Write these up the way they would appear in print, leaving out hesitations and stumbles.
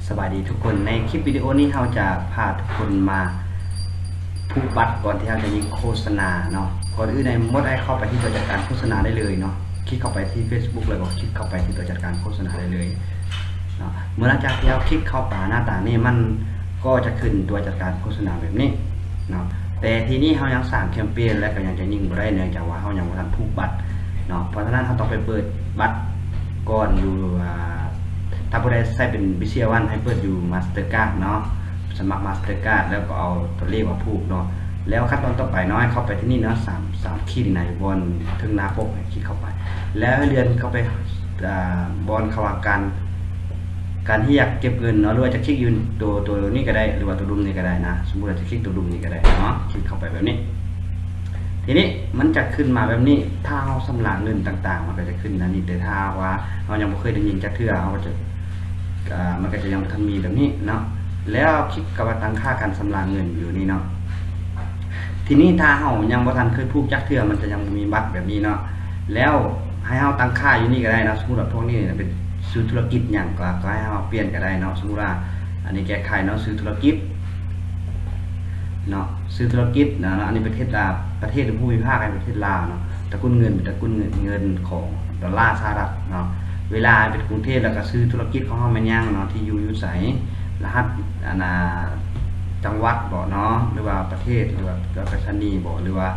สบายดีทุกคนในคลิปวิดีโอนี้เราจะพาทุกคนมาผูกบัตรก่อนที่เราจะยิงโฆษณาเนาะก่อนอื่นในมดให้เข้าไปที่ตัวจัดการโฆษณาได้เลยเนาะคลิกเข้าไปที่ Facebook เลยก็คลิกเข้าไปที่ตัวจัดการโฆษณาได้เลยเนาะเมื่อหลังจากที่เราคลิกเข้าไปหน้าตานี่มันก็จะขึ้นตัวจัดการโฆษณาแบบนี้เนาะแต่ทีนี้เรายังสั่งแคมเปญและก็ยังจะยิงบ่ได้เนื่องจากว่าเรายังบ่ทันผูกบัตรเนาะเพราะฉะนั้นเราต้องไปเปิดบัตรก่อนอยู่ถ้าผู้ใดใช้เป็น BCA1 ให้เปิดอยู่ Mastercard เนาะสมัคร Mastercard แล้วก็เอาตัวเลขมาผูกเนาะแล้วขั้นตอนต่อไปเนาะเข้าไปที่นี่เนาะ3ขีดในบนถึงหน้าปกคลิกเข้าไปแล้วเลื่อนเข้าไปบนเขาว่าการที่อยากเก็บเงินเนาะหรือว่าจะคลิกอยู่ตัวนี้ก็ได้หรือว่าตัวดุมนี้ก็ได้นะสมมุติเราจะคลิกตัวดุมนี้ก็ได้เนาะคลิกเข้าไปแบบนี้ทีนี้มันจะขึ้นมาแบบนี้ถ้าเราชำระเงินต่างๆมันก็จะขึ้นนะนี่แต่ถ้าว่าเรายังไม่เคยได้ยินจักเทื่อเราก็จะมันก็จะยังทันมีแบบนี้เนาะแล้วคลิกกับตั้งค่าการชำระเงินอยู่นี่เนาะทีนี้ถ้าเรายังบ่ทันเคยพูดจักเทื่อมันจะยังมีบัตรแบบนี้เนาะแล้วให้เราตั้งค่าอยู่นี่ก็ได้นะสมมุติว่าพวกนี้เป็นซื้อธุรกิจอย่างก็ให้เราเปลี่ยนก็ได้เนาะสมมุติว่าอันนี้แก้ไขเนาะซื้อธุรกิจเนาะซื้อธุรกิจนะอันนี้ประเทศภูมิภาคประเทศลาวเนาะตระกูลเงินเป็นตระกูลเงินของดอลลาร์สหรัฐเนาะเวลาเป็นกรุงเทพแล้วก็ซื้อธุรกิจของเฮาแม่นยังเนาะที่อยู่ไสรหัสจังหวัดบ่เนาะหรือว่าประเทศหรือว่าไปรษณีย์บ่หรือว่า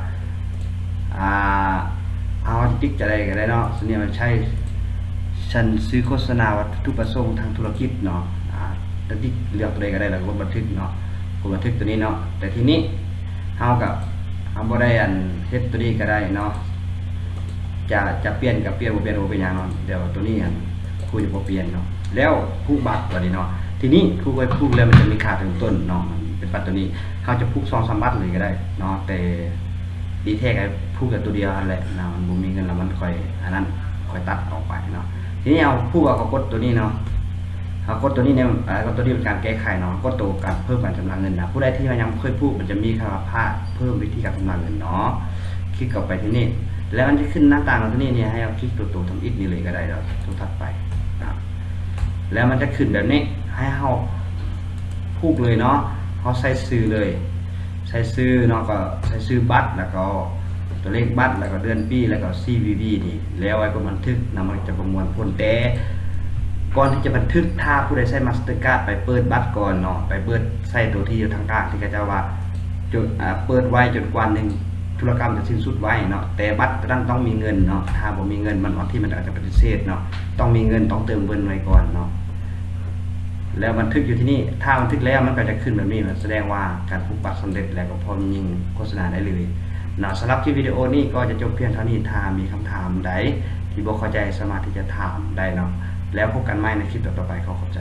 เอาติ๊กจะได้ก็ได้เนาะส่วนนี้มันใช้ฉันซื้อโฆษณาวัตถุประสงค์ทางธุรกิจเนาะแล้วติ๊กเลือกตัวใดก็ได้แล้วกดบันทึกเนาะกดบันทึกตัวนี้เนาะแต่ทีนี้เฮากับบ่ได้เฮ็ดตัวนี้ก็ได้เนาะจะเปลี่ยนกับเปลี่ยนบ่เป็นหยังเนาะเดี๋ยวตัวนี้คุยบ่เปลี่ยนเนาะแล้วผูกบัตรตัวนี้เนาะทีนี้ผูกแล้วมันจะมีค่าถึงต้นเนาะมันเป็นบัตรตัวนี้เฮาจะผูก2-3บัตรเลยก็ได้เนาะแต่ดีแท้ก็ผูกกับตัวเดียวนั่นแหละเนาะมันบ่มีเงินแล้วมันค่อยค่อยตัดออกไปเนาะทีนี้เอาผูกกับกดตัวนี้เนาะเอากดตัวนี้เนี่ยก็ตัวนี้เป็นการแก้ไขเนาะกดตัวการเพิ่มการชำระเงินนะผู้ใดที่ยังเคยผูกมันจะมีคำว่าเพิ่มวิธีการชำระเงินเนาะคลิกเข้าไปที่นี่แล้วมันจะขึ้นหน้าต่างตรงนี้เนี่ยให้เราคลิกตัวทำอิฐนี่เลยก็ได้เราตัวถัดไปนะแล้วมันจะขึ้นแบบนี้ให้เราผูกเลยเนาะเขาใส่ซื้อเลยใส่ซื้อเนาะก็ใส่ซื้อบัตรแล้วก็ตัวเลขบัตรแล้วก็เดือนปีแล้วก็ CVV นี่แล้วไว้ก็บันทึกนะมันจะประมวลผลแต่ก่อนที่จะบันทึกถ้าผู้ใดใช้ Mastercard ไปเปิดบัตรก่อนเนาะไปเปิดใส่ตัวที่อยู่ทางกลางที่เขาจะว่าจนเปิดไว้จนกว่านึงธุรกรรมจะสิ้นสุดไว้เนาะแต่บัตรนั้นต้องมีเงินเนาะถ้าบ่มีเงินมันที่มันอาจจะปฏิเสธเนาะต้องมีเงินต้องเติมเงินไว้ก่อนเนาะแล้วบันทึกอยู่ที่นี่ถ้าบันทึกแล้วมันก็จะขึ้นแบบนี้แสดงว่าการผูกบัตรสำเร็จแล้วก็พร้อมยิงโฆษณาได้เลยเนาะสำหรับคลิปวิดีโอนี้ก็จะจบเพียงเท่านี้ถ้ามีคำถามใดที่บ่เข้าใจสามารถที่จะถามได้เนาะแล้วพบกันใหม่ในคลิปต่อไปขอขอบใจ